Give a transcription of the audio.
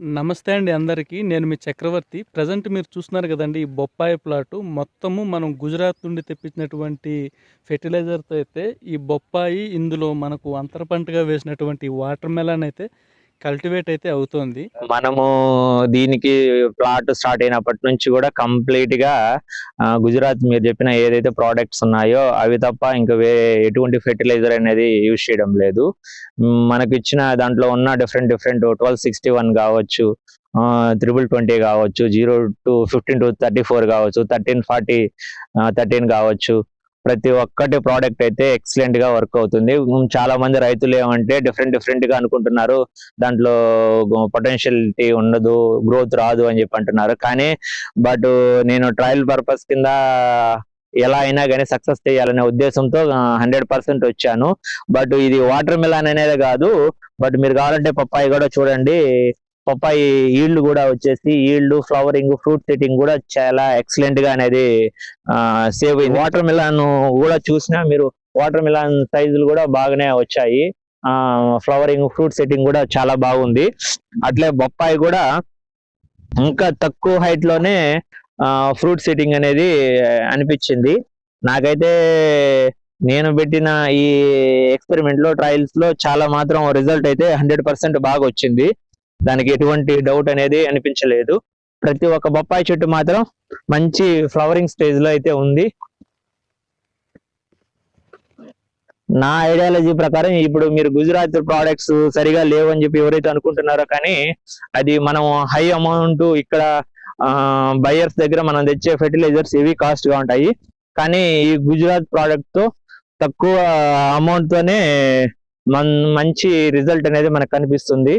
నమస్తే అండి అందరికీ. నేను మీ చక్రవర్తి. ప్రెజెంట్ మీరు చూస్తున్నారు కదండీ! ఈ బొప్పాయి ప్లాటు మొత్తము మనం గుజరాత్ నుండి తెప్పించినటువంటి ఫెర్టిలైజర్‌తో అయితే ఈ బొప్పాయి ఇందులో మనకు అంతర పంటగా వేసినటువంటి వాటర్ మెలన్ అయితే కల్టివేట్ అయితే అవుతోంది. మనము దీనికి ప్లాట్ స్టార్ట్ అయినప్పటి నుంచి కూడా కంప్లీట్ గా గుజరాత్ మీరు చెప్పిన ఏదైతే ప్రోడక్ట్స్ ఉన్నాయో అవి తప్ప ఇంకా ఎటువంటి ఫెర్టిలైజర్ అనేది యూజ్ చేయడం లేదు. మనకి ఇచ్చిన దాంట్లో ఉన్న డిఫరెంట్ 1261 కావచ్చు, 320 కావచ్చు, 0 to 15 to 34 కావచ్చు, 1340 13 కావచ్చు. ప్రతి ఒక్కటి ప్రోడక్ట్ అయితే ఎక్సలెంట్ గా వర్క్ అవుతుంది. చాలా మంది రైతులు ఏమంటే డిఫరెంట్ గా అనుకుంటున్నారు, దాంట్లో పొటెన్షియలిటీ ఉండదు, గ్రోత్ రాదు అని చెప్పి అంటున్నారు. కానీ బట్ నేను ట్రయల్ పర్పస్ కింద ఎలా అయినా కానీ సక్సెస్ చేయాలనే ఉద్దేశంతో 100% వచ్చాను. బట్ ఇది వాటర్ మిలన్ అనేది కాదు, బట్ మీరు కావాలంటే పప్పాయి కూడా చూడండి. పప్పాయి ఈల్డ్ కూడా వచ్చేసి ఈల్డ్, ఫ్లవరింగ్, ఫ్రూట్ సెట్టింగ్ కూడా చాలా ఎక్సలెంట్ గా అనేది సేవ్ అయింది. వాటర్ మిలన్ కూడా చూసినా మీరు వాటర్ మిలన్ సైజులు కూడా బాగానే వచ్చాయి. ఫ్లవరింగ్, ఫ్రూట్ సెట్టింగ్ కూడా చాలా బాగుంది. అట్లే బొప్పాయి కూడా ఇంకా తక్కువ హైట్ లోనే ఫ్రూట్ సెట్టింగ్ అనేది అనిపించింది నాకైతే. నేను పెట్టిన ఈ ఎక్స్పెరిమెంట్ లో ట్రయల్స్ లో చాలా మాత్రం రిజల్ట్ అయితే 100% బాగా వచ్చింది. దానికి ఎటువంటి డౌట్ అనేది అనిపించలేదు. ప్రతి ఒక్క బొప్పాయి చెట్టు మాత్రం మంచి ఫ్లవరింగ్ స్టేజ్ లో అయితే ఉంది. నా ఐడియాలజీ ప్రకారం ఇప్పుడు మీరు గుజరాత్ ప్రోడక్ట్స్ సరిగా లేవని చెప్పి ఎవరైతే అనుకుంటున్నారో, కానీ అది మనం హై అమౌంట్ ఇక్కడ బయర్స్ దగ్గర మనం తెచ్చే ఫెర్టిలైజర్స్ ఇవి కాస్ట్ గా ఉంటాయి. కానీ ఈ గుజరాత్ ప్రోడక్ట్ తో తక్కువ అమౌంట్ తోనే మంచి రిజల్ట్ అనేది మనకు కనిపిస్తుంది.